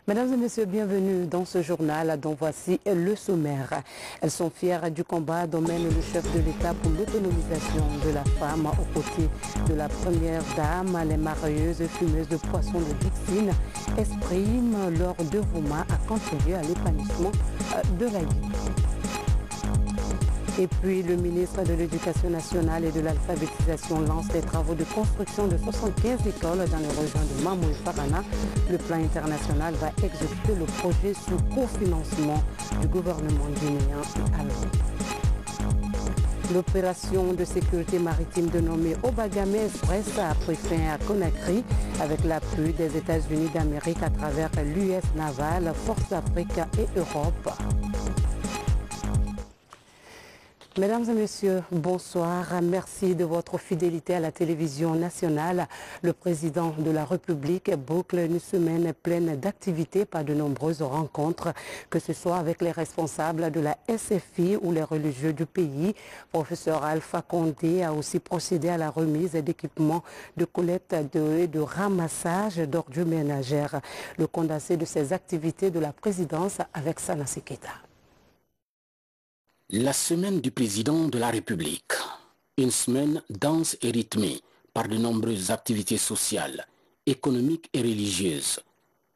Mesdames et messieurs, bienvenue dans ce journal dont voici le sommaire. Elles sont fières du combat dont mène le chef de l'État pour l'autonomisation de la femme aux côtés de la première dame. Les marieuses fumeuses de poissons de Dixine expriment leur dévouement à contribuer à l'épanouissement de la vie. Et puis, le ministre de l'Éducation nationale et de l'alphabétisation lance des travaux de construction de 75 écoles dans les régions de Mamou et Farana. Le plan international va exécuter le projet sous cofinancement du gouvernement guinéen et allemand. L'opération de sécurité maritime dénommée Obagame Express a pris fin à Conakry avec l'appui des États-Unis d'Amérique à travers l'US Naval, Force Afrique et Europe. Mesdames et messieurs, bonsoir. Merci de votre fidélité à la télévision nationale. Le président de la République boucle une semaine pleine d'activités par de nombreuses rencontres, que ce soit avec les responsables de la SFI ou les religieux du pays. Professeur Alpha Condé a aussi procédé à la remise d'équipements de collecte et de ramassage d'ordures ménagères. Le condensé de ces activités de la présidence avec Sana Seketa. La semaine du président de la République, une semaine dense et rythmée par de nombreuses activités sociales, économiques et religieuses.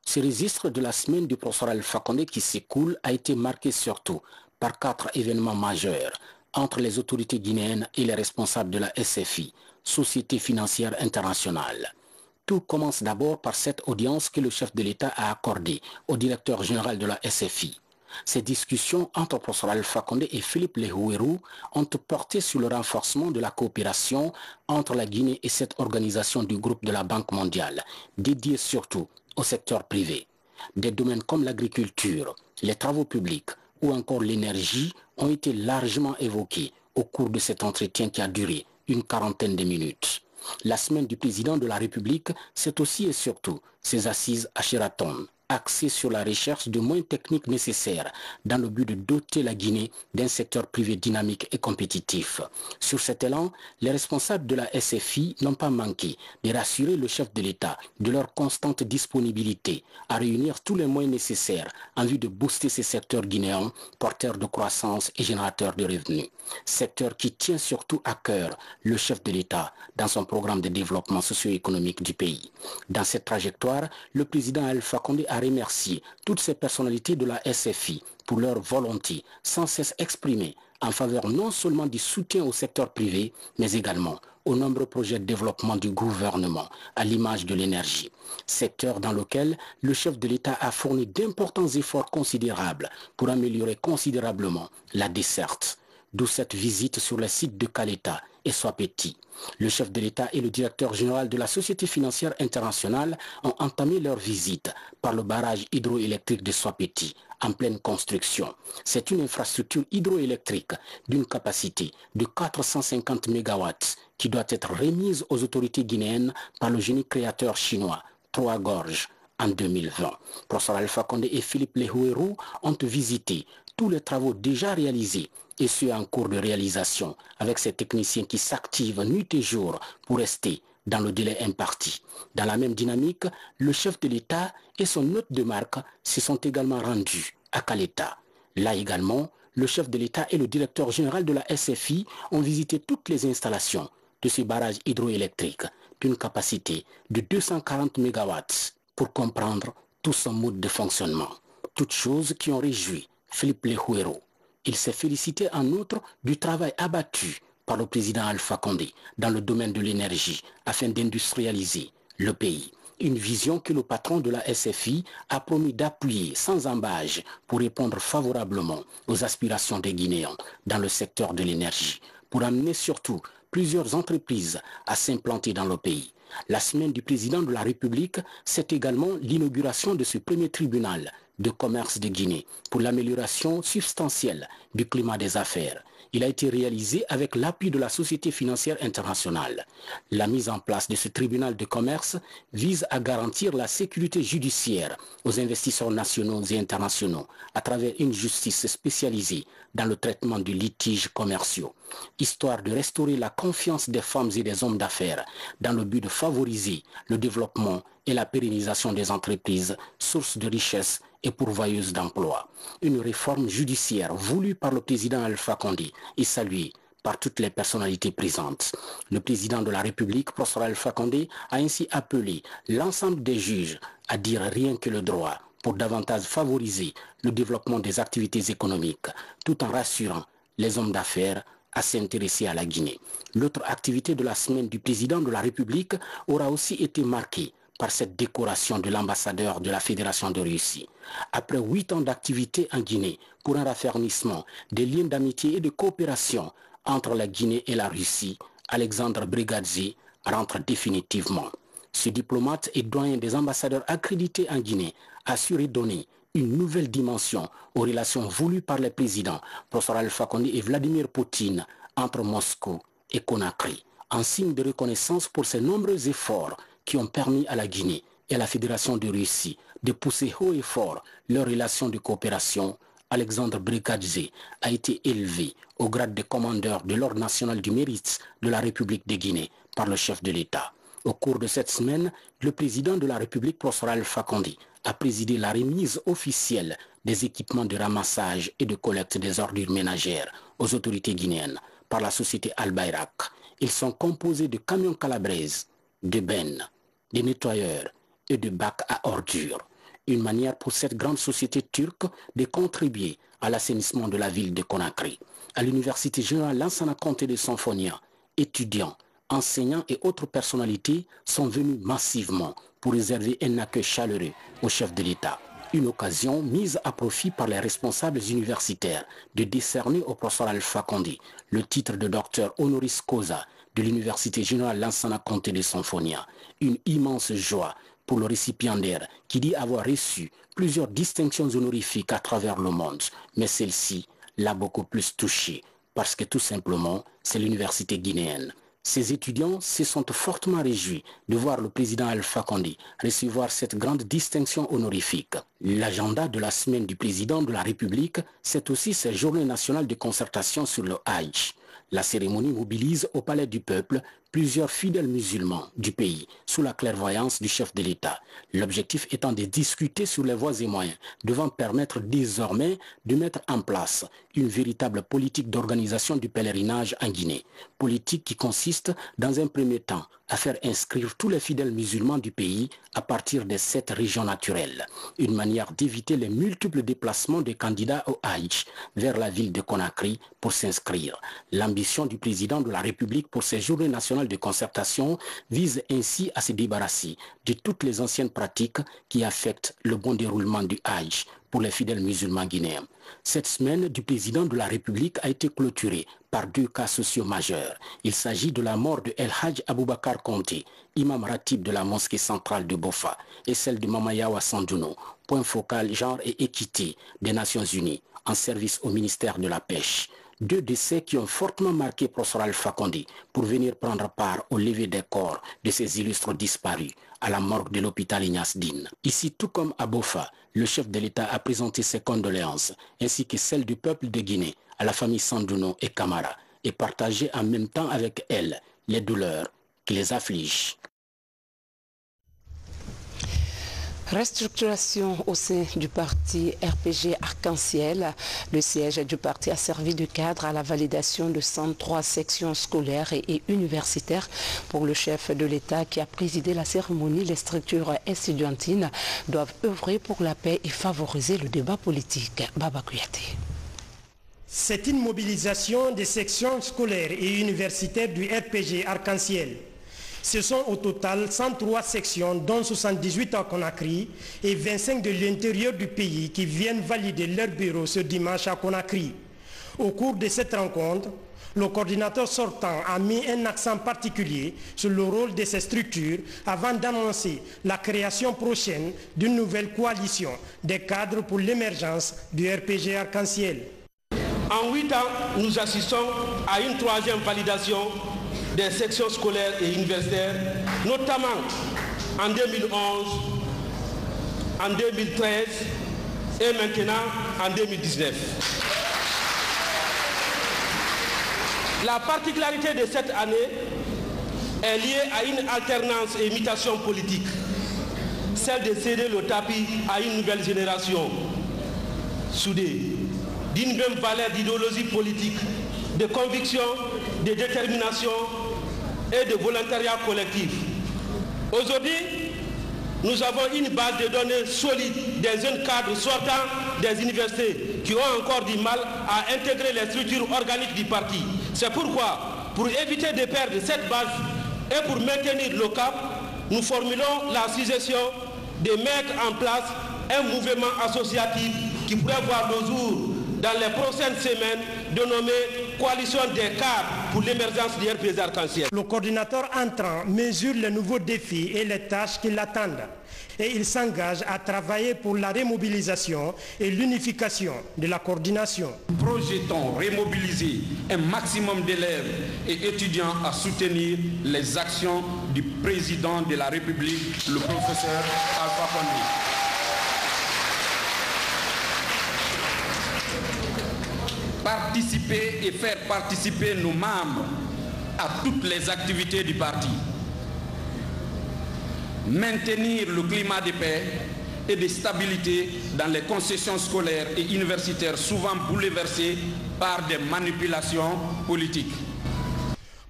Ce registre de la semaine du professeur Alpha Condé qui s'écoule a été marqué surtout par 4 événements majeurs entre les autorités guinéennes et les responsables de la SFI, Société financière internationale. Tout commence d'abord par cette audience que le chef de l'État a accordée au directeur général de la SFI. Ces discussions entre le professeur Alpha Condé et Philippe Lehouérou ont porté sur le renforcement de la coopération entre la Guinée et cette organisation du groupe de la Banque mondiale, dédiée surtout au secteur privé. Des domaines comme l'agriculture, les travaux publics ou encore l'énergie ont été largement évoqués au cours de cet entretien qui a duré une quarantaine de minutes. La semaine du président de la République, c'est aussi et surtout ses assises à Sheraton, axé sur la recherche de moyens techniques nécessaires dans le but de doter la Guinée d'un secteur privé dynamique et compétitif. Sur cet élan, les responsables de la SFI n'ont pas manqué de rassurer le chef de l'État de leur constante disponibilité à réunir tous les moyens nécessaires en vue de booster ces secteurs guinéens porteurs de croissance et générateurs de revenus. Secteur qui tient surtout à cœur le chef de l'État dans son programme de développement socio-économique du pays. Dans cette trajectoire, le président Alpha Condé a remercié toutes ces personnalités de la SFI pour leur volonté sans cesse exprimée en faveur non seulement du soutien au secteur privé, mais également aux nombreux projets de développement du gouvernement, à l'image de l'énergie, secteur dans lequel le chef de l'État a fourni d'importants efforts considérables pour améliorer considérablement la desserte. D'où cette visite sur le site de Caleta et Swapeti. Le chef de l'État et le directeur général de la Société financière internationale ont entamé leur visite par le barrage hydroélectrique de Swapeti, en pleine construction. C'est une infrastructure hydroélectrique d'une capacité de 450 MW qui doit être remise aux autorités guinéennes par le génie créateur chinois, Trois Gorges, en 2020. Professeur Alpha Condé et Philippe Lehouérou ont visité tous les travaux déjà réalisés et ceux en cours de réalisation avec ces techniciens qui s'activent nuit et jour pour rester dans le délai imparti. Dans la même dynamique, le chef de l'État et son hôte de marque se sont également rendus à Caleta. Là également, le chef de l'État et le directeur général de la SFI ont visité toutes les installations de ce barrage hydroélectrique d'une capacité de 240 MW pour comprendre tout son mode de fonctionnement. Toutes choses qui ont réjoui Philippe Lehouérou. Il s'est félicité en outre du travail abattu par le président Alpha Condé dans le domaine de l'énergie afin d'industrialiser le pays. Une vision que le patron de la SFI a promis d'appuyer sans embâche pour répondre favorablement aux aspirations des Guinéens dans le secteur de l'énergie, pour amener surtout plusieurs entreprises à s'implanter dans le pays. La semaine du président de la République, c'est également l'inauguration de ce premier tribunal de commerce de Guinée pour l'amélioration substantielle du climat des affaires. Il a été réalisé avec l'appui de la Société financière internationale. La mise en place de ce tribunal de commerce vise à garantir la sécurité judiciaire aux investisseurs nationaux et internationaux à travers une justice spécialisée dans le traitement de litiges commerciaux. histoire de restaurer la confiance des femmes et des hommes d'affaires dans le but de favoriser le développement et la pérennisation des entreprises, source de richesse et pourvoyeuse d'emplois. Une réforme judiciaire voulue par le président Alpha Condé et saluée par toutes les personnalités présentes. Le président de la République, professeur Alpha Condé, a ainsi appelé l'ensemble des juges à dire rien que le droit pour davantage favoriser le développement des activités économiques, tout en rassurant les hommes d'affaires à s'intéresser à la Guinée. L'autre activité de la semaine du président de la République aura aussi été marquée par cette décoration de l'ambassadeur de la Fédération de Russie. Après 8 ans d'activité en Guinée pour un raffermissement des liens d'amitié et de coopération entre la Guinée et la Russie, Alexandre Brigadze rentre définitivement. Ce diplomate et doyen des ambassadeurs accrédités en Guinée a su redonner une nouvelle dimension aux relations voulues par les présidents professeur Alpha Condé et Vladimir Poutine entre Moscou et Conakry, en signe de reconnaissance pour ces nombreux efforts qui ont permis à la Guinée et à la Fédération de Russie de pousser haut et fort leurs relations de coopération. Alexandre Brigadze a été élevé au grade de commandeur de l'Ordre national du mérite de la République de Guinée par le chef de l'État. Au cours de cette semaine, le président de la République, professeur Alpha Condé, a présidé la remise officielle des équipements de ramassage et de collecte des ordures ménagères aux autorités guinéennes par la société Al-Bayrak. Ils sont composés de camions calabres, de bennes, de nettoyeurs et de bacs à ordures. Une manière pour cette grande société turque de contribuer à l'assainissement de la ville de Conakry. À l'Université générale Lansana Conté de Symphonia, étudiants, enseignants et autres personnalités sont venus massivement pour réserver un accueil chaleureux au chef de l'État. Une occasion mise à profit par les responsables universitaires de décerner au professeur Alpha Condé le titre de docteur honoris causa de l'Université générale Lansana Conté de Symphonia. Une immense joie pour le récipiendaire qui dit avoir reçu plusieurs distinctions honorifiques à travers le monde. Mais celle-ci l'a beaucoup plus touché parce que tout simplement, c'est l'université guinéenne. Ces étudiants se sont fortement réjouis de voir le président Alpha Condé recevoir cette grande distinction honorifique. L'agenda de la semaine du président de la République, c'est aussi cette journée nationale de concertation sur le Hajj. La cérémonie mobilise au Palais du Peuple plusieurs fidèles musulmans du pays sous la clairvoyance du chef de l'État. L'objectif étant de discuter sur les voies et moyens devant permettre désormais de mettre en place une véritable politique d'organisation du pèlerinage en Guinée. Politique qui consiste dans un premier temps à faire inscrire tous les fidèles musulmans du pays à partir de 7 régions naturelles. Une manière d'éviter les multiples déplacements des candidats au Hajj vers la ville de Conakry pour s'inscrire. L'ambition du président de la République pour ces journées nationales de concertation vise ainsi à se débarrasser de toutes les anciennes pratiques qui affectent le bon déroulement du Hajj pour les fidèles musulmans guinéens. Cette semaine du président de la République a été clôturée par 2 cas sociaux majeurs. Il s'agit de la mort de El Hadj Aboubakar Konté, imam ratib de la mosquée centrale de Bofa, et celle de Mamayawa Sandouno, point focal genre et équité des Nations Unies, en service au ministère de la Pêche. 2 décès qui ont fortement marqué professeur Alpha Condé pour venir prendre part au lever des corps de ces illustres disparus à la morgue de l'hôpital Ignace Dine. Ici, tout comme à Bofa, le chef de l'État a présenté ses condoléances, ainsi que celles du peuple de Guinée à la famille Sandouno et Camara, et partagé en même temps avec elle les douleurs qui les affligent. Restructuration au sein du parti RPG Arc-en-Ciel. Le siège du parti a servi de cadre à la validation de 103 sections scolaires et universitaires pour le chef de l'État qui a présidé la cérémonie. Les structures estudiantines doivent œuvrer pour la paix et favoriser le débat politique. Baba Kouyaté. C'est une mobilisation des sections scolaires et universitaires du RPG Arc-en-Ciel. Ce sont au total 103 sections, dont 78 à Conakry et 25 de l'intérieur du pays qui viennent valider leur bureau ce dimanche à Conakry. Au cours de cette rencontre, le coordinateur sortant a mis un accent particulier sur le rôle de ces structures avant d'annoncer la création prochaine d'une nouvelle coalition des cadres pour l'émergence du RPG Arc-en-Ciel. En 8 ans, nous assistons à une 3e validation des sections scolaires et universitaires, notamment en 2011, en 2013 et maintenant en 2019. La particularité de cette année est liée à une alternance et mutation politique, celle de céder le tapis à une nouvelle génération soudée, d'une même valeur d'idéologie politique, de conviction, de détermination et de volontariat collectif. Aujourd'hui, nous avons une base de données solide des jeunes cadres sortants des universités qui ont encore du mal à intégrer les structures organiques du parti. C'est pourquoi, pour éviter de perdre cette base et pour maintenir le cap, nous formulons la suggestion de mettre en place un mouvement associatif qui pourrait voir le jour dans les prochaines semaines, dénommé Coalition des cadres pour l'émergence du RPG Arc-en-Ciel. Le coordinateur entrant mesure les nouveaux défis et les tâches qui l'attendent et il s'engage à travailler pour la remobilisation et l'unification de la coordination. Projetons remobiliser un maximum d'élèves et étudiants à soutenir les actions du président de la République, le professeur Alpha Condé. Participer et faire participer nos membres à toutes les activités du parti. Maintenir le climat de paix et de stabilité dans les concessions scolaires et universitaires souvent bouleversées par des manipulations politiques.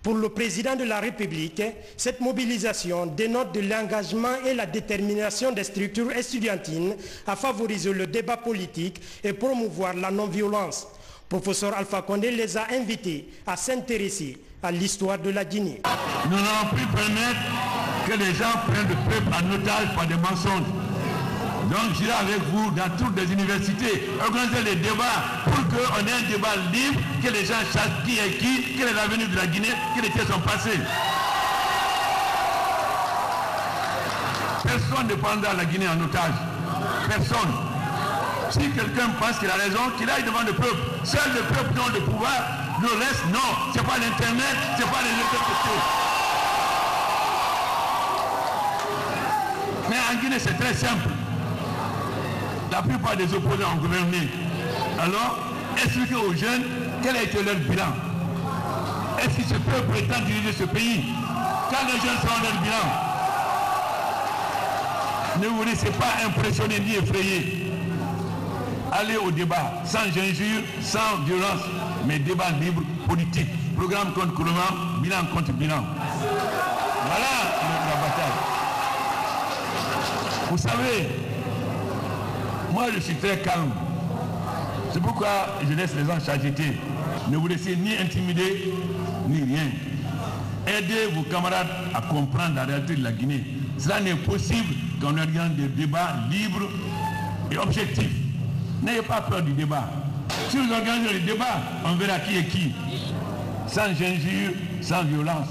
Pour le président de la République, cette mobilisation dénote de l'engagement et la détermination des structures estudiantines à favoriser le débat politique et promouvoir la non-violence. Professeur Alpha Condé les a invités à s'intéresser à l'histoire de la Guinée. Nous n'allons plus permettre que les gens prennent le peuple en otage par des mensonges. Donc j'irai avec vous dans toutes les universités, organiser les débats pour qu'on ait un débat libre, que les gens sachent qui est qui, quel est l'avenir de la Guinée, quels étaient son passé. Personne ne prendra la Guinée en otage. Personne. Si quelqu'un pense qu'il a raison, qu'il aille devant le peuple. Seul le peuple donne le pouvoir, le reste non. Ce n'est pas l'internet, ce n'est pas les réseaux sociaux. Mais en Guinée c'est très simple. La plupart des opposants ont gouverné. Alors, expliquez aux jeunes quel a été leur bilan. Est-ce que ce peuple prétend diriger ce pays? Quand les jeunes seront leur bilan, ne vous laissez pas impressionner ni effrayer. Allez au débat, sans injure, sans violence, mais débat libre, politique. Programme contre programme, bilan contre bilan. Voilà la bataille. Vous savez, moi je suis très calme. C'est pourquoi je laisse les gens s'agiter. Ne vous laissez ni intimider, ni rien. Aidez vos camarades à comprendre la réalité de la Guinée. Cela n'est possible qu'on organise des débats libres et objectifs. N'ayez pas peur du débat. Si vous organisez le débat, on verra qui est qui. Sans injure, sans violence.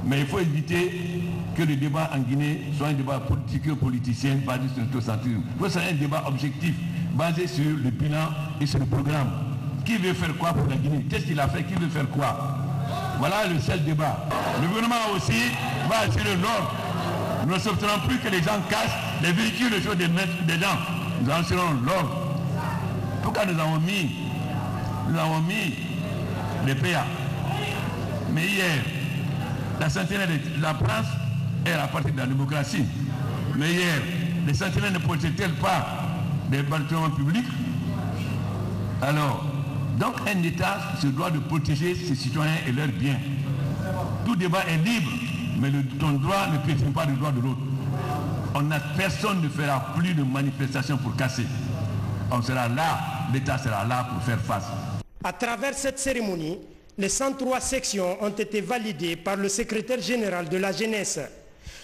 Mais il faut éviter que le débat en Guinée soit un débat politico-politicien basé sur l'autocentrisme. Il faut que ce soit un débat objectif, basé sur le bilan et sur le programme. Qui veut faire quoi pour la Guinée? Qu'est-ce qu'il a fait? Qui veut faire quoi? Voilà le seul débat. Le gouvernement aussi va assurer l'ordre. Nous ne souhaiterons plus que les gens cassent les véhicules sur des gens. Nous assurons l'ordre. Pourquoi nous avons mis les PA? Mais hier, la sentinelle de la France est la partie de la démocratie. Mais hier, les sentinelles ne protégeaient-elles pas des bâtiments publics? Alors, donc un État se doit de protéger ses citoyens et leurs biens. Tout débat est libre, mais ton droit ne piétine pas le droit de l'autre. Personne ne fera plus de manifestations pour casser. On sera là, l'État sera là pour faire face. À travers cette cérémonie, les 103 sections ont été validées par le secrétaire général de la jeunesse.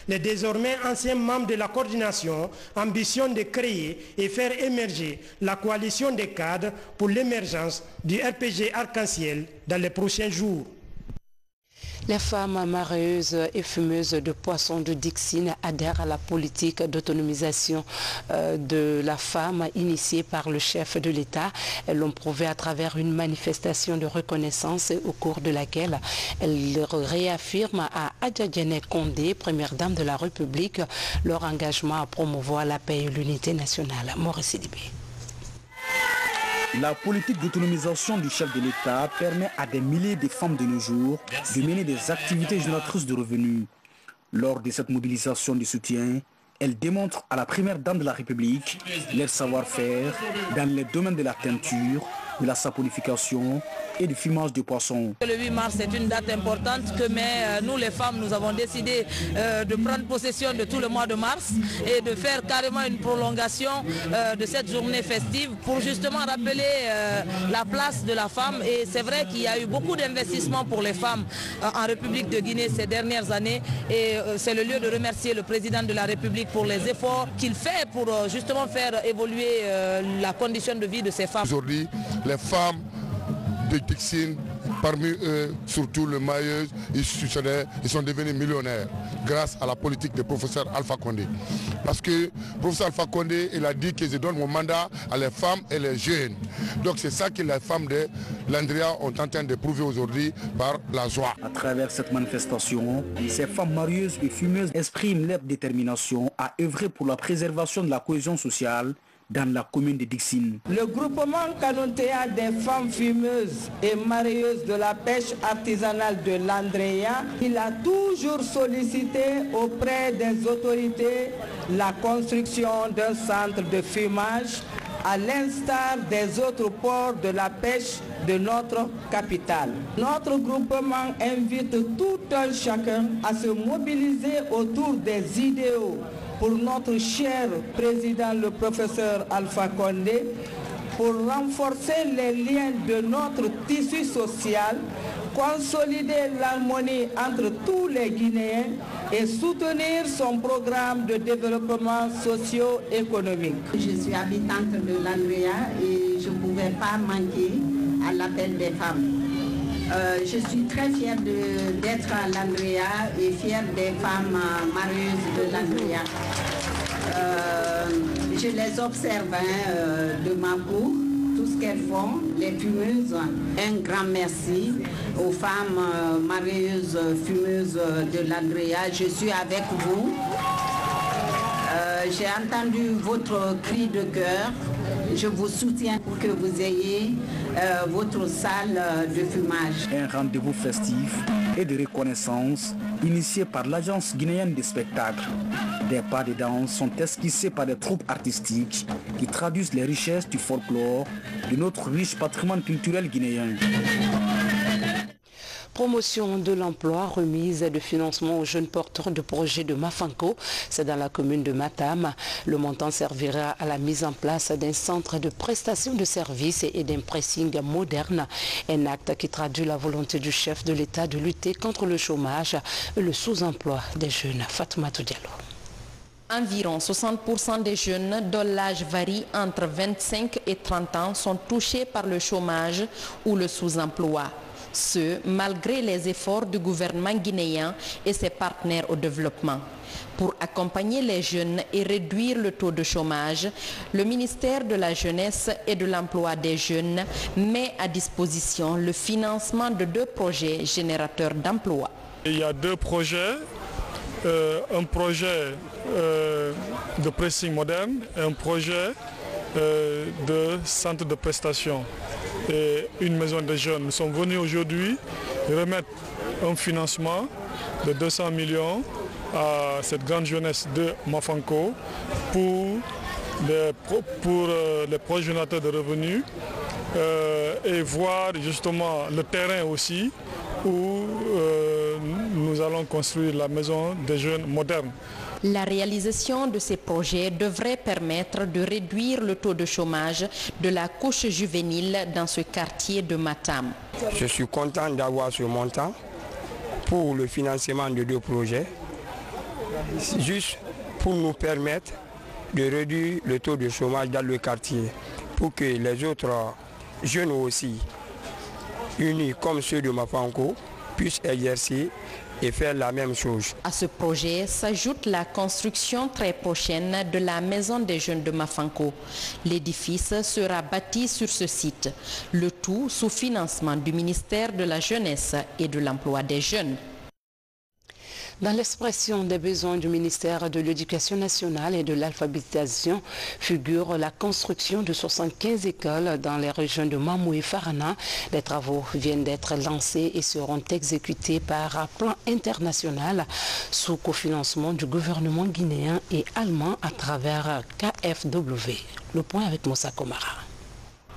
Les désormais anciens membres de la coordination ambitionnent de créer et faire émerger la coalition des cadres pour l'émergence du RPG Arc-en-Ciel dans les prochains jours. Les femmes mareyeuses et fumeuses de poissons de Dixine adhèrent à la politique d'autonomisation de la femme initiée par le chef de l'État. Elles l'ont prouvé à travers une manifestation de reconnaissance au cours de laquelle elles réaffirment à Adjadjane Condé, première dame de la République, leur engagement à promouvoir la paix et l'unité nationale. Maurice Sidibé. La politique d'autonomisation du chef de l'État permet à des milliers de femmes de nos jours de mener des activités génératrices de revenus. Lors de cette mobilisation de soutien, elle démontre à la première dame de la République leur savoir-faire dans les domaines de la teinture, de la saponification et du fumage de poissons. Le 8 mars est une date importante mais nous les femmes nous avons décidé de prendre possession de tout le mois de mars et de faire carrément une prolongation de cette journée festive pour justement rappeler la place de la femme. Et c'est vrai qu'il y a eu beaucoup d'investissements pour les femmes en République de Guinée ces dernières années et c'est le lieu de remercier le président de la République pour les efforts qu'il fait pour justement faire évoluer la condition de vie de ces femmes. Aujourd'hui, les femmes de Dixine, parmi eux, surtout le maillot institutionnel, ils sont devenus millionnaires grâce à la politique du professeur Alpha Condé. Parce que le professeur Alpha Condé, il a dit que je donne mon mandat à les femmes et les jeunes. Donc c'est ça que les femmes de l'Andrea ont en train de prouver aujourd'hui par la joie. À travers cette manifestation, ces femmes marieuses et fumeuses expriment leur détermination à œuvrer pour la préservation de la cohésion sociale dans la commune de Dixine. Le groupement canottéen des femmes fumeuses et marieuses de la pêche artisanale de l'Andrea, il a toujours sollicité auprès des autorités la construction d'un centre de fumage à l'instar des autres ports de la pêche de notre capitale. Notre groupement invite tout un chacun à se mobiliser autour des idéaux pour notre cher président, le professeur Alpha Condé, pour renforcer les liens de notre tissu social, consolider l'harmonie entre tous les Guinéens et soutenir son programme de développement socio-économique. Je suis habitante de l'Andrea et je ne pouvais pas manquer à l'appel des femmes. Je suis très fière d'être à l'Andrea et fière des femmes marieuses de l'Andrea. Je les observe de ma cour, tout ce qu'elles font, les fumeuses. Un grand merci aux femmes marieuses, fumeuses de l'Andrea. Je suis avec vous. J'ai entendu votre cri de cœur. Je vous soutiens pour que vous ayez votre salle de fumage. Un rendez-vous festif et de reconnaissance initié par l'Agence guinéenne des spectacles. Des pas de danse sont esquissés par des troupes artistiques qui traduisent les richesses du folklore de notre riche patrimoine culturel guinéen. Promotion de l'emploi, remise de financement aux jeunes porteurs de projets de Mafanko, c'est dans la commune de Matam. Le montant servira à la mise en place d'un centre de prestation de services et d'un pressing moderne. Un acte qui traduit la volonté du chef de l'État de lutter contre le chômage et le sous-emploi des jeunes. Fatoumata Diallo. Environ 60% des jeunes dont l'âge varie entre 25 et 30 ans sont touchés par le chômage ou le sous-emploi. Ce, malgré les efforts du gouvernement guinéen et ses partenaires au développement. Pour accompagner les jeunes et réduire le taux de chômage, le ministère de la Jeunesse et de l'Emploi des jeunes met à disposition le financement de 2 projets générateurs d'emplois. Il y a 2 projets, un projet de pressing moderne et un projet de centre de prestation. Et une maison de jeunes. Nous sommes venus aujourd'hui remettre un financement de 200 millions à cette grande jeunesse de Mafanko pour les projets générateurs de revenus et voir justement le terrain aussi où nous allons construire la maison des jeunes moderne. La réalisation de ces projets devrait permettre de réduire le taux de chômage de la couche juvénile dans ce quartier de Matam. Je suis content d'avoir ce montant pour le financement de 2 projets, juste pour nous permettre de réduire le taux de chômage dans le quartier, pour que les autres jeunes aussi, unis comme ceux de Mafanko, puissent exercer et faire la même chose. À ce projet s'ajoute la construction très prochaine de la maison des jeunes de Mafanko. L'édifice sera bâti sur ce site, le tout sous financement du ministère de la Jeunesse et de l'Emploi des jeunes. Dans l'expression des besoins du ministère de l'Éducation nationale et de l'alphabétisation figure la construction de 75 écoles dans les régions de Mamou et Farana. Les travaux viennent d'être lancés et seront exécutés par un plan international sous cofinancement du gouvernement guinéen et allemand à travers KfW. Le point avec Moussa Komara.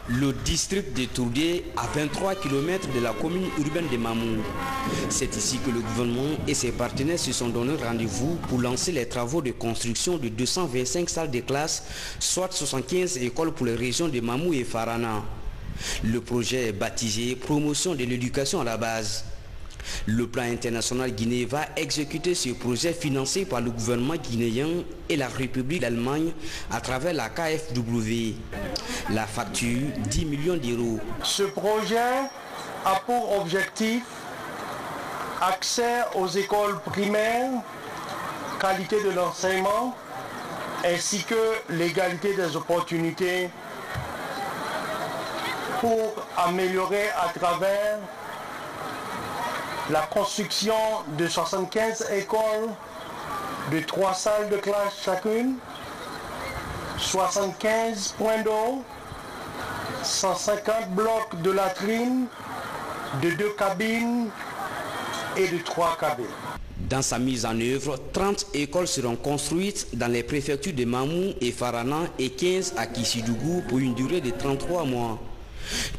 Le district de Tourdé, à 23 km de la commune urbaine de Mamou. C'est ici que le gouvernement et ses partenaires se sont donné rendez-vous pour lancer les travaux de construction de 225 salles de classe, soit 75 écoles pour les régions de Mamou et Farana. Le projet est baptisé Promotion de l'éducation à la base. Le plan international guinéen va exécuter ce projet financé par le gouvernement guinéen et la République d'Allemagne à travers la KfW. La facture, 10 millions d'euros. Ce projet a pour objectif accès aux écoles primaires, qualité de l'enseignement, ainsi que l'égalité des opportunités pour améliorer à travers la construction de 75 écoles de 3 salles de classe chacune, 75 points d'eau, 150 blocs de latrines, de 2 cabines et de 3 cabines. Dans sa mise en œuvre, 30 écoles seront construites dans les préfectures de Mamou et Farana et 15 à Kissidougou pour une durée de 33 mois.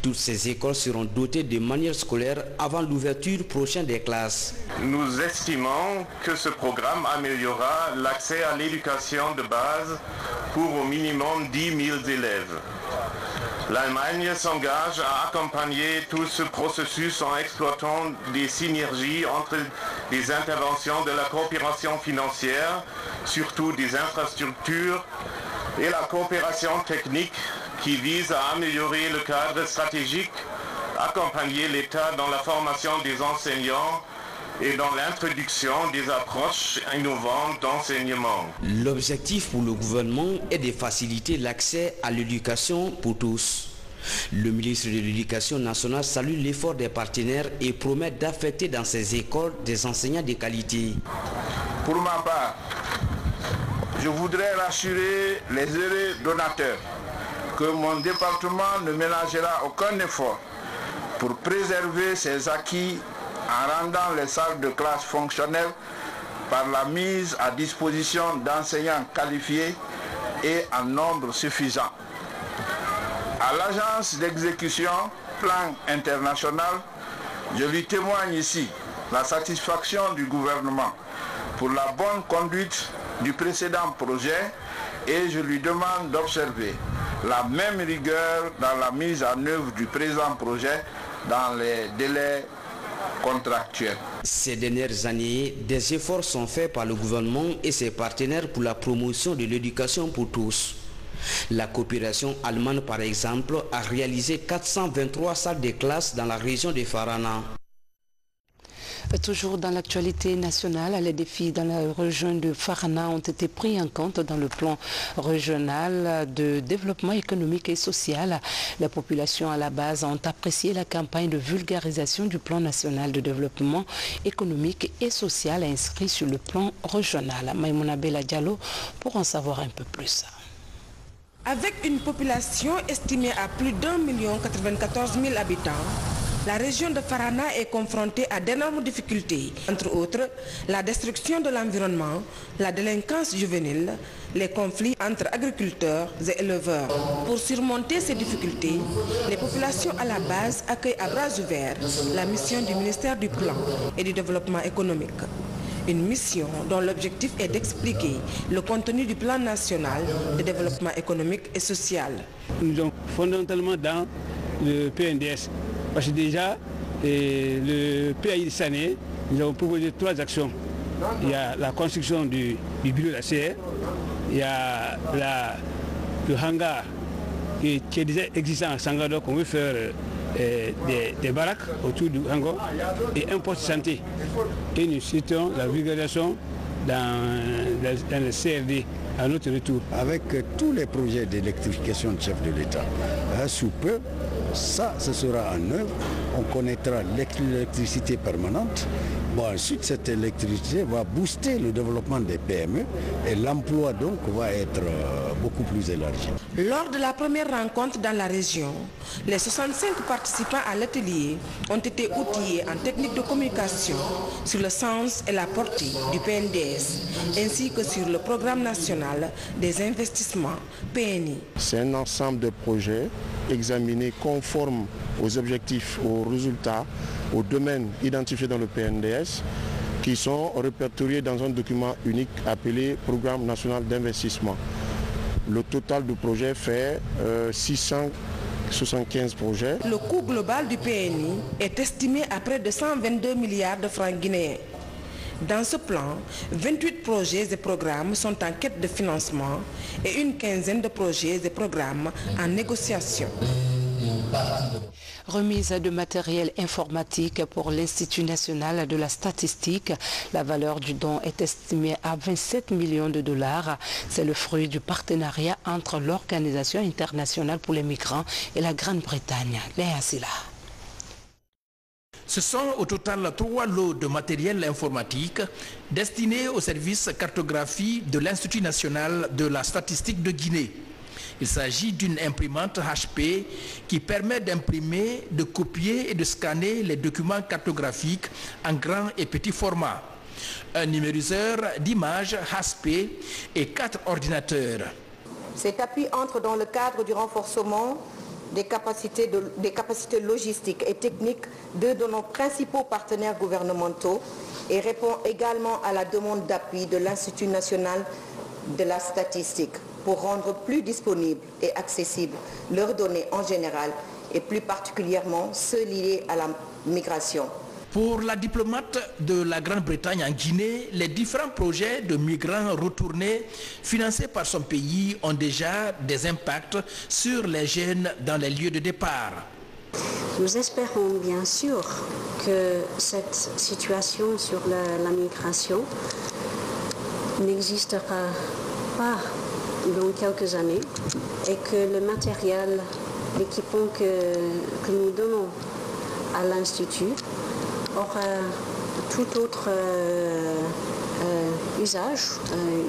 Toutes ces écoles seront dotées de manuels scolaires avant l'ouverture prochaine des classes. Nous estimons que ce programme améliorera l'accès à l'éducation de base pour au minimum 10 000 élèves. L'Allemagne s'engage à accompagner tout ce processus en exploitant des synergies entre les interventions de la coopération financière, surtout des infrastructures, et la coopération technique qui vise à améliorer le cadre stratégique, accompagner l'État dans la formation des enseignants et dans l'introduction des approches innovantes d'enseignement. L'objectif pour le gouvernement est de faciliter l'accès à l'éducation pour tous. Le ministre de l'Éducation nationale salue l'effort des partenaires et promet d'affecter dans ces écoles des enseignants de qualité. Pour ma part, je voudrais rassurer les heureux donateurs que mon département ne ménagera aucun effort pour préserver ses acquis en rendant les salles de classe fonctionnelles par la mise à disposition d'enseignants qualifiés et en nombre suffisant. À l'agence d'exécution Plan International, je lui témoigne ici la satisfaction du gouvernement pour la bonne conduite du précédent projet et je lui demande d'observer la même rigueur dans la mise en œuvre du présent projet dans les délais contractuels. Ces dernières années, des efforts sont faits par le gouvernement et ses partenaires pour la promotion de l'éducation pour tous. La coopération allemande, par exemple, a réalisé 423 salles de classe dans la région de Farana. Toujours dans l'actualité nationale, les défis dans la région de Farana ont été pris en compte dans le plan régional de développement économique et social. Les populations à la base ont apprécié la campagne de vulgarisation du plan national de développement économique et social inscrit sur le plan régional. Maïmouna Bella Diallo pour en savoir un peu plus. Avec une population estimée à plus d'1,094,000 habitants, la région de Farana est confrontée à d'énormes difficultés, entre autres la destruction de l'environnement, la délinquance juvénile, les conflits entre agriculteurs et éleveurs. Pour surmonter ces difficultés, les populations à la base accueillent à bras ouverts la mission du ministère du Plan et du Développement économique. Une mission dont l'objectif est d'expliquer le contenu du plan national de développement économique et social. Nous sommes fondamentalement dans le PNDS. Parce que déjà, le PAI de Sané, nous avons proposé 3 actions. Il y a la construction du bureau de la CR, il y a le hangar qui est déjà existant à Sangado, qu'on veut faire des baraques autour du hangar, et un poste de santé. Et nous citons la vulgarisation dans le CRD à notre retour. Avec tous les projets d'électrification de chef de l'État, sous peu, ça, ce sera en œuvre. On connaîtra l'électricité permanente. Bon, ensuite, cette électricité va booster le développement des PME et l'emploi donc va être beaucoup plus élargi. Lors de la première rencontre dans la région, les 65 participants à l'atelier ont été outillés en technique de communication sur le sens et la portée du PNDS, ainsi que sur le programme national des investissements PNI. C'est un ensemble de projets examinés conformes aux objectifs, aux résultats, aux domaines identifiés dans le PNDS qui sont répertoriés dans un document unique appelé Programme national d'investissement. Le total du projet fait 675 projets. Le coût global du PNI est estimé à près de 122 milliards de francs guinéens. Dans ce plan, 28 projets et programmes sont en quête de financement et une quinzaine de projets et programmes en négociation. Remise de matériel informatique pour l'Institut national de la statistique. La valeur du don est estimée à 27 millions de dollars. C'est le fruit du partenariat entre l'Organisation internationale pour les migrants et la Grande-Bretagne. Léa Silla. Ce sont au total 3 lots de matériel informatique destinés au service cartographie de l'Institut national de la statistique de Guinée. Il s'agit d'une imprimante HP qui permet d'imprimer, de copier et de scanner les documents cartographiques en grand et petit format. Un numériseur d'images HP et 4 ordinateurs. Cet appui entre dans le cadre du renforcement des capacités logistiques et techniques de nos principaux partenaires gouvernementaux et répond également à la demande d'appui de l'Institut national de la statistique pour rendre plus disponibles et accessibles leurs données en général et plus particulièrement ceux liés à la migration. Pour la diplomate de la Grande-Bretagne en Guinée, les différents projets de migrants retournés financés par son pays ont déjà des impacts sur les jeunes dans les lieux de départ. Nous espérons bien sûr que cette situation sur la migration n'existera pas dans quelques années et que le matériel, l'équipement que nous donnons à l'Institut aura tout autre usage,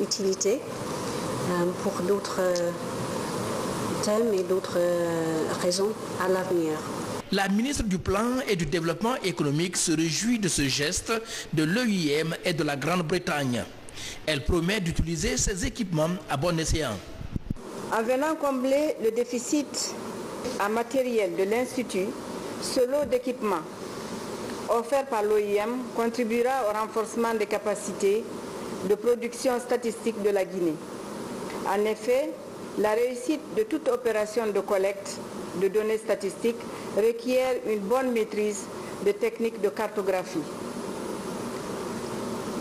utilité pour d'autres thèmes et d'autres raisons à l'avenir. La ministre du Plan et du Développement économique se réjouit de ce geste de l'EIM et de la Grande-Bretagne. Elle promet d'utiliser ces équipements à bon escient. En venant combler le déficit en matériel de l'Institut, ce lot d'équipements offert par l'OIM contribuera au renforcement des capacités de production statistique de la Guinée. En effet, la réussite de toute opération de collecte de données statistiques requiert une bonne maîtrise des techniques de cartographie.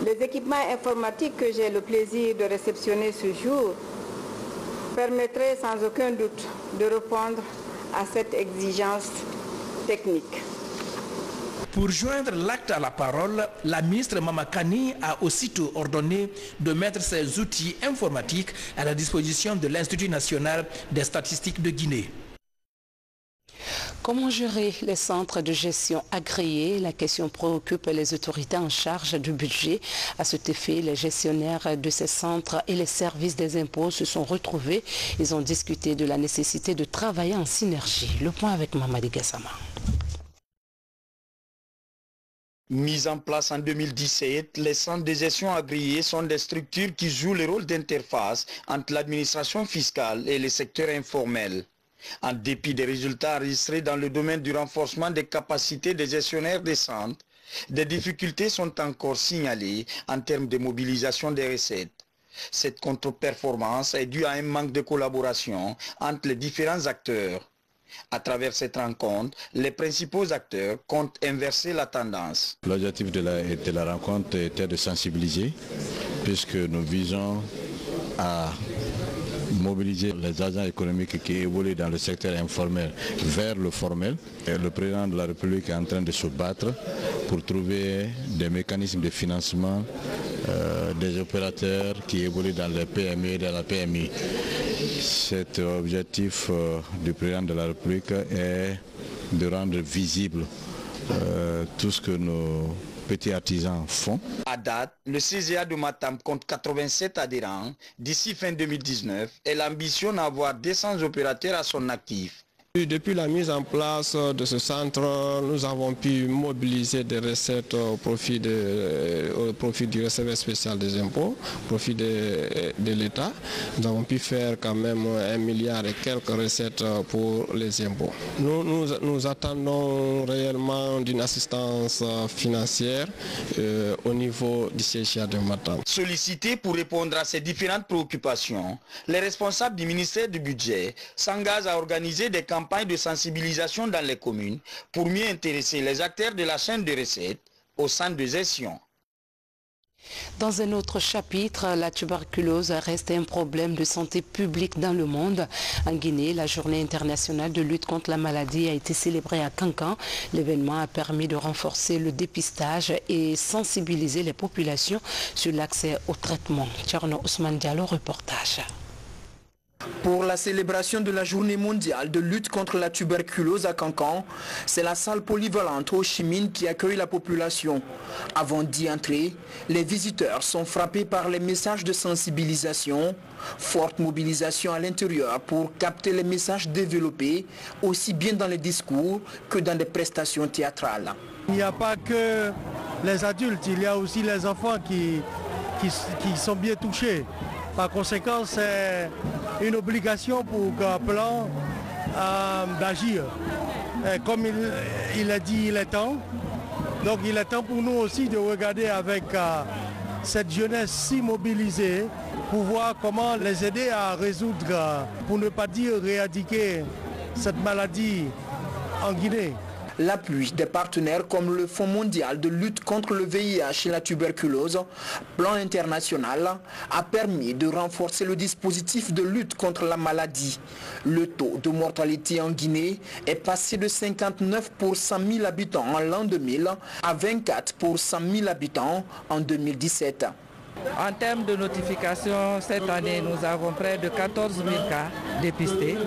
Les équipements informatiques que j'ai le plaisir de réceptionner ce jour permettraient sans aucun doute de répondre à cette exigence technique. Pour joindre l'acte à la parole, la ministre Mamakani a aussitôt ordonné de mettre ces outils informatiques à la disposition de l'Institut national des statistiques de Guinée. Comment gérer les centres de gestion agréés? La question préoccupe les autorités en charge du budget. À cet effet, les gestionnaires de ces centres et les services des impôts se sont retrouvés. Ils ont discuté de la nécessité de travailler en synergie. Le point avec Mamadi Gassama. Mis en place en 2017, les centres de gestion agréés sont des structures qui jouent le rôle d'interface entre l'administration fiscale et le secteur informel. En dépit des résultats enregistrés dans le domaine du renforcement des capacités des gestionnaires des centres, des difficultés sont encore signalées en termes de mobilisation des recettes. Cette contre-performance est due à un manque de collaboration entre les différents acteurs. À travers cette rencontre, les principaux acteurs comptent inverser la tendance. L'objectif de la rencontre était de sensibiliser, puisque nous visons à mobiliser les agents économiques qui évoluent dans le secteur informel vers le formel. Et le président de la République est en train de se battre pour trouver des mécanismes de financement des opérateurs qui évoluent dans les PME et dans la PMI. Cet objectif du président de la République est de rendre visible tout ce que nos petits artisans font. À date, le CGA de Matam compte 87 adhérents d'ici fin 2019 et l'ambition d'avoir 200 opérateurs à son actif. Depuis la mise en place de ce centre, nous avons pu mobiliser des recettes au profit du recevé spécial des impôts, au profit de l'État. Nous avons pu faire quand même 1 milliard et quelques recettes pour les impôts. Nous attendons réellement d'une assistance financière au niveau du CGA de Matam. Sollicités pour répondre à ces différentes préoccupations, les responsables du ministère du Budget s'engagent à organiser des campagnes de sensibilisation dans les communes pour mieux intéresser les acteurs de la chaîne de recettes au centre de gestion. Dans un autre chapitre, la tuberculose reste un problème de santé publique dans le monde. En Guinée, la journée internationale de lutte contre la maladie a été célébrée à Kankan. L'événement a permis de renforcer le dépistage et sensibiliser les populations sur l'accès au traitement. Tcherno Ousmane Diallo, reportage. Pour la célébration de la journée mondiale de lutte contre la tuberculose à Kankan, c'est la salle polyvalente Ho Chi Minh qui accueille la population. Avant d'y entrer, les visiteurs sont frappés par les messages de sensibilisation, forte mobilisation à l'intérieur pour capter les messages développés, aussi bien dans les discours que dans les prestations théâtrales. Il n'y a pas que les adultes, il y a aussi les enfants qui sont bien touchés. Par conséquent, c'est une obligation pour Plan d'agir. Comme il a dit, il est temps. Donc il est temps pour nous aussi de regarder avec cette jeunesse si mobilisée pour voir comment les aider à résoudre, pour ne pas dire éradiquer cette maladie en Guinée. L'appui des partenaires comme le Fonds mondial de lutte contre le VIH et la tuberculose, Plan international, a permis de renforcer le dispositif de lutte contre la maladie. Le taux de mortalité en Guinée est passé de 59 pour 100 000 habitants en l'an 2000 à 24 pour 100 000 habitants en 2017. En termes de notification, cette année, nous avons près de 14 000 cas dépistés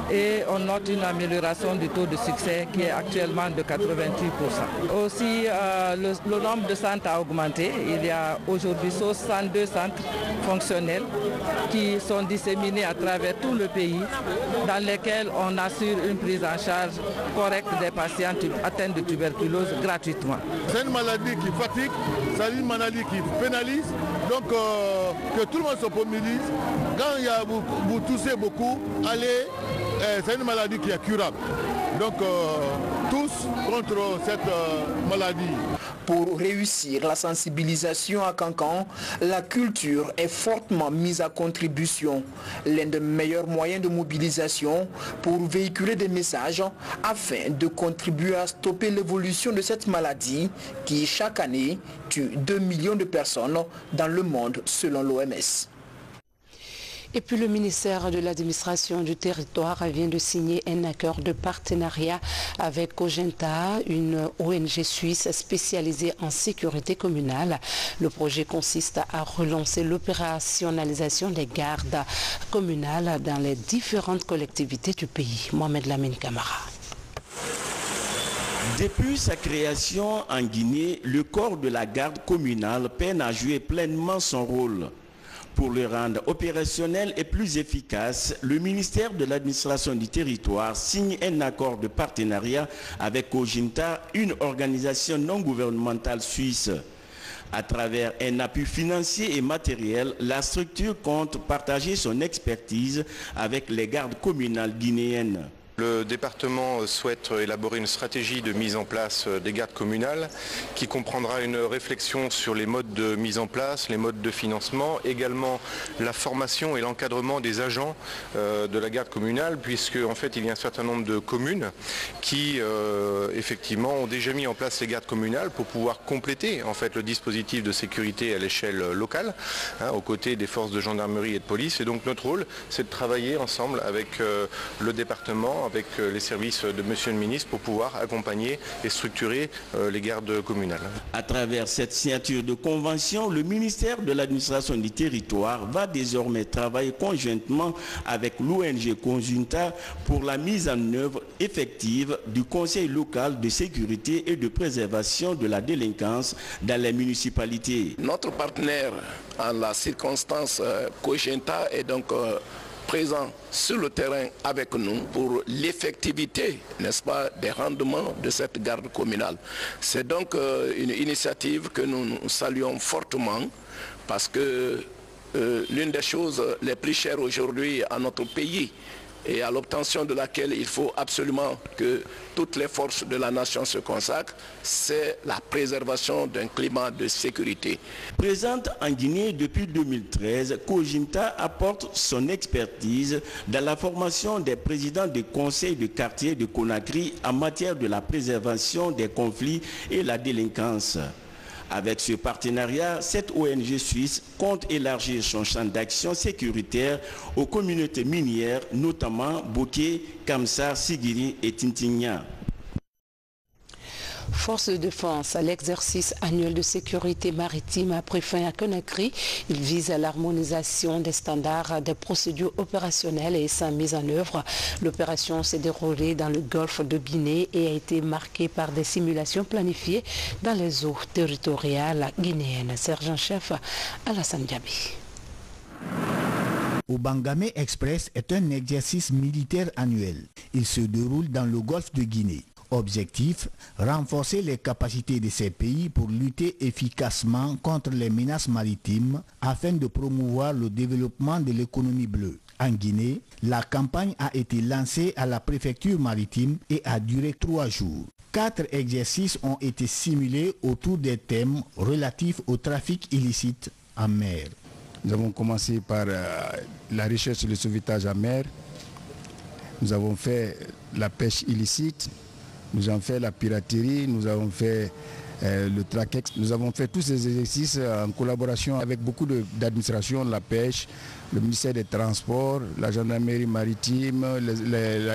et on note une amélioration du taux de succès qui est actuellement de 88%. Aussi, le nombre de centres a augmenté. Il y a aujourd'hui 62 centres fonctionnels qui sont disséminés à travers tout le pays, dans lesquels on assure une prise en charge correcte des patients atteints de tuberculose gratuitement. C'est une maladie qui fatigue, c'est une maladie qui pénalise. Donc que tout le monde se mobilise. Quand vous toussez beaucoup, allez, c'est une maladie qui est curable. Donc tous contre cette maladie. Pour réussir la sensibilisation à Kankan, la culture est fortement mise à contribution. L'un des meilleurs moyens de mobilisation pour véhiculer des messages afin de contribuer à stopper l'évolution de cette maladie qui chaque année tue 2 millions de personnes dans le monde selon l'OMS. Et puis le ministère de l'administration du territoire vient de signer un accord de partenariat avec Cogenta, une ONG suisse spécialisée en sécurité communale. Le projet consiste à relancer l'opérationnalisation des gardes communales dans les différentes collectivités du pays. Mohamed Lamine Camara. Depuis sa création en Guinée, le corps de la garde communale peine à jouer pleinement son rôle. Pour le rendre opérationnel et plus efficace, le ministère de l'administration du territoire signe un accord de partenariat avec Cogenta, une organisation non gouvernementale suisse. À travers un appui financier et matériel, la structure compte partager son expertise avec les gardes communales guinéennes. Le département souhaite élaborer une stratégie de mise en place des gardes communales qui comprendra une réflexion sur les modes de mise en place, les modes de financement, également la formation et l'encadrement des agents de la garde communale, puisque en fait il y a un certain nombre de communes qui effectivement ont déjà mis en place les gardes communales pour pouvoir compléter en fait le dispositif de sécurité à l'échelle locale, aux côtés des forces de gendarmerie et de police. Et donc notre rôle, c'est de travailler ensemble avec le département, avec les services de Monsieur le ministre pour pouvoir accompagner et structurer les gardes communales. À travers cette signature de convention, le ministère de l'administration du territoire va désormais travailler conjointement avec l'ONG Kojunta pour la mise en œuvre effective du Conseil local de sécurité et de préservation de la délinquance dans les municipalités. Notre partenaire en la circonstance Kojunta est donc présent sur le terrain avec nous pour l'effectivité, n'est-ce pas, des rendements de cette garde communale. C'est donc une initiative que nous saluons fortement parce que l'une des choses les plus chères aujourd'hui à notre pays et à l'obtention de laquelle il faut absolument que toutes les forces de la nation se consacrent, c'est la préservation d'un climat de sécurité. Présente en Guinée depuis 2013, Kojunta apporte son expertise dans la formation des présidents des conseils de quartier de Conakry en matière de la préservation des conflits et la délinquance. Avec ce partenariat, cette ONG suisse compte élargir son champ d'action sécuritaire aux communautés minières, notamment Boké, Kamsar, Sigiri et Tintigna. Force de défense à l'exercice annuel de sécurité maritime a pris fin à Conakry. Il vise à l'harmonisation des standards des procédures opérationnelles et sa mise en œuvre. L'opération s'est déroulée dans le golfe de Guinée et a été marquée par des simulations planifiées dans les eaux territoriales guinéennes. Sergent-chef Alassane Diaby. Obangame Express est un exercice militaire annuel. Il se déroule dans le golfe de Guinée. Objectif, renforcer les capacités de ces pays pour lutter efficacement contre les menaces maritimes afin de promouvoir le développement de l'économie bleue. En Guinée, la campagne a été lancée à la préfecture maritime et a duré 3 jours. 4 exercices ont été simulés autour des thèmes relatifs au trafic illicite en mer. Nous avons commencé par la recherche et le sauvetage en mer. Nous avons fait la pêche illicite. Nous avons fait la piraterie, nous avons fait le traquex. Nous avons fait tous ces exercices en collaboration avec beaucoup d'administrations, la pêche, le ministère des Transports, la gendarmerie maritime,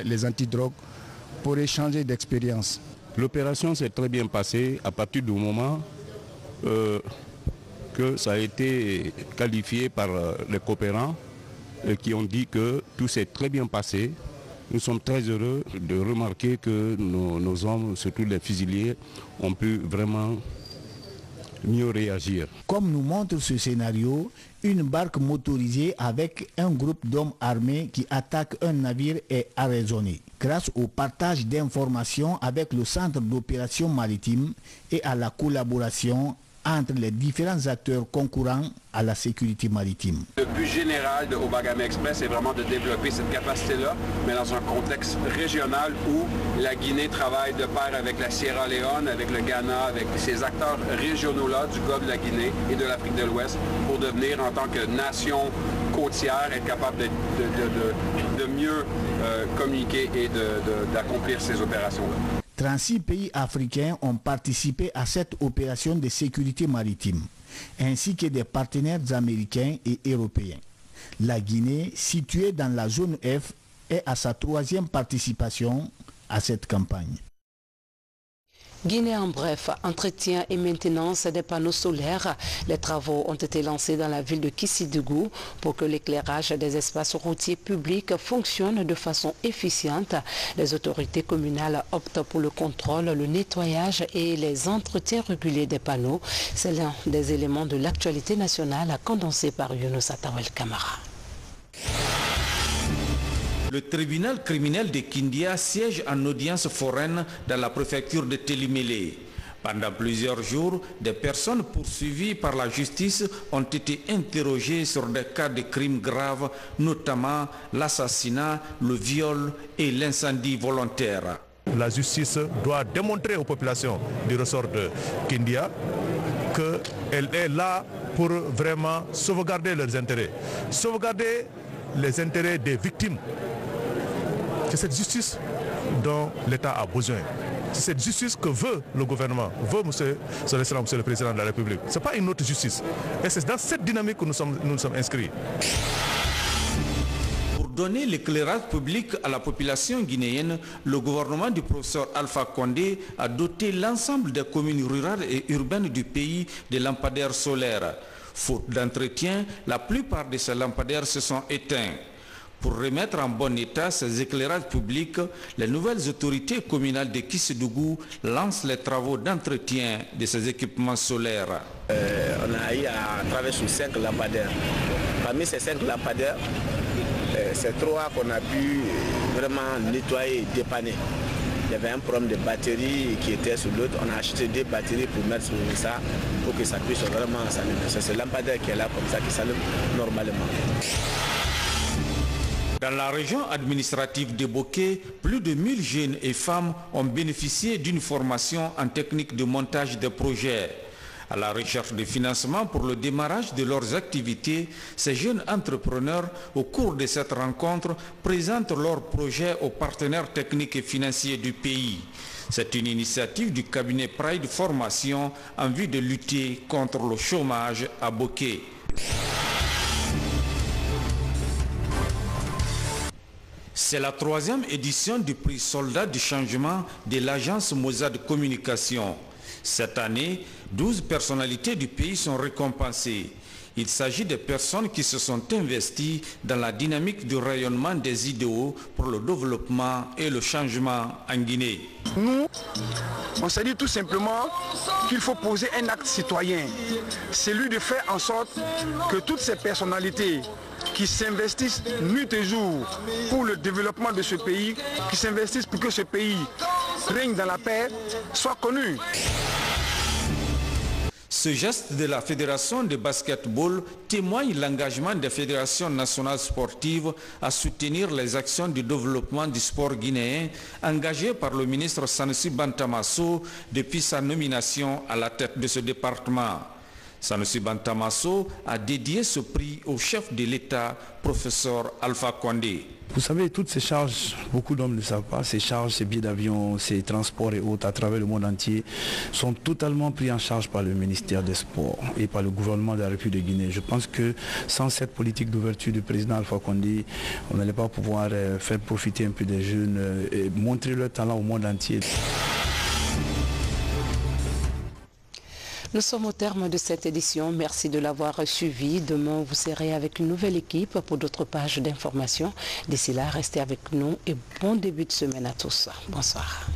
les antidrogues, pour échanger d'expériences. L'opération s'est très bien passée à partir du moment que ça a été qualifié par les coopérants qui ont dit que tout s'est très bien passé. Nous sommes très heureux de remarquer que nos hommes, surtout les fusiliers, ont pu vraiment mieux réagir. Comme nous montre ce scénario, une barque motorisée avec un groupe d'hommes armés qui attaquent un navire est arraisonnée. Grâce au partage d'informations avec le centre d'opération maritime et à la collaboration entre les différents acteurs concourants à la sécurité maritime. Le but général de Obangame Express est vraiment de développer cette capacité-là, mais dans un contexte régional où la Guinée travaille de pair avec la Sierra Leone, avec le Ghana, avec ces acteurs régionaux-là du Golfe de la Guinée et de l'Afrique de l'Ouest pour devenir, en tant que nation côtière, être capable de mieux communiquer et d'accomplir ces opérations-là. 36 pays africains ont participé à cette opération de sécurité maritime, ainsi que des partenaires américains et européens. La Guinée, située dans la zone F, est à sa 3e participation à cette campagne. Guinée en bref, entretien et maintenance des panneaux solaires. Les travaux ont été lancés dans la ville de Kissidougou pour que l'éclairage des espaces routiers publics fonctionne de façon efficiente. Les autorités communales optent pour le contrôle, le nettoyage et les entretiens réguliers des panneaux. C'est l'un des éléments de l'actualité nationale condensé par Younous Atawel Kamara. Le tribunal criminel de Kindia siège en audience foraine dans la préfecture de Télimélé. Pendant plusieurs jours, des personnes poursuivies par la justice ont été interrogées sur des cas de crimes graves, notamment l'assassinat, le viol et l'incendie volontaire. La justice doit démontrer aux populations du ressort de Kindia qu'elle est là pour vraiment sauvegarder leurs intérêts, sauvegarder les intérêts des victimes. C'est cette justice dont l'État a besoin. C'est cette justice que veut le gouvernement, veut monsieur le Président de la République. Ce n'est pas une autre justice. Et c'est dans cette dynamique que nous sommes inscrits. Pour donner l'éclairage public à la population guinéenne, le gouvernement du professeur Alpha Condé a doté l'ensemble des communes rurales et urbaines du pays de lampadaires solaires. Faute d'entretien, la plupart de ces lampadaires se sont éteints. Pour remettre en bon état ces éclairages publics, les nouvelles autorités communales de Kissédougou lancent les travaux d'entretien de ces équipements solaires. On a eu à travailler sur 5 lampadaires. Parmi ces 5 lampadaires, c'est 3 qu'on a pu vraiment nettoyer et dépanner. Il y avait un problème de batterie qui était sur l'autre. On a acheté 2 batteries pour mettre sur ça, pour que ça puisse vraiment s'allumer. C'est ce lampadaire qui est là comme ça, qui s'allume normalement. Dans la région administrative de Boké, plus de 1000 jeunes et femmes ont bénéficié d'une formation en technique de montage de projets. À la recherche de financement pour le démarrage de leurs activités, ces jeunes entrepreneurs, au cours de cette rencontre, présentent leurs projets aux partenaires techniques et financiers du pays. C'est une initiative du cabinet Pride Formation en vue de lutter contre le chômage à Boké. C'est la 3e édition du prix Soldat du changement de l'agence Mozad Communication. Cette année, 12 personnalités du pays sont récompensées. Il s'agit de personnes qui se sont investies dans la dynamique du rayonnement des idéaux pour le développement et le changement en Guinée. Nous, on s'est dit tout simplement qu'il faut poser un acte citoyen. C'est lui de faire en sorte que toutes ces personnalités qui s'investissent nuit et jour pour le développement de ce pays, qui s'investissent pour que ce pays règne dans la paix, soient connus. Ce geste de la Fédération de basketball témoigne l'engagement des fédérations nationales sportives à soutenir les actions de développement du sport guinéen engagées par le ministre Sanusi Bantamasso depuis sa nomination à la tête de ce département. Sanusi Bantamasso a dédié ce prix au chef de l'État, professeur Alpha Condé. Vous savez, toutes ces charges, beaucoup d'hommes ne savent pas, ces charges, ces billets d'avion, ces transports et autres à travers le monde entier sont totalement pris en charge par le ministère des Sports et par le gouvernement de la République de Guinée. Je pense que sans cette politique d'ouverture du président Alpha Condé, on n'allait pas pouvoir faire profiter un peu des jeunes et montrer leur talent au monde entier. Nous sommes au terme de cette édition. Merci de l'avoir suivi. Demain, vous serez avec une nouvelle équipe pour d'autres pages d'information. D'ici là, restez avec nous et bon début de semaine à tous. Bonsoir.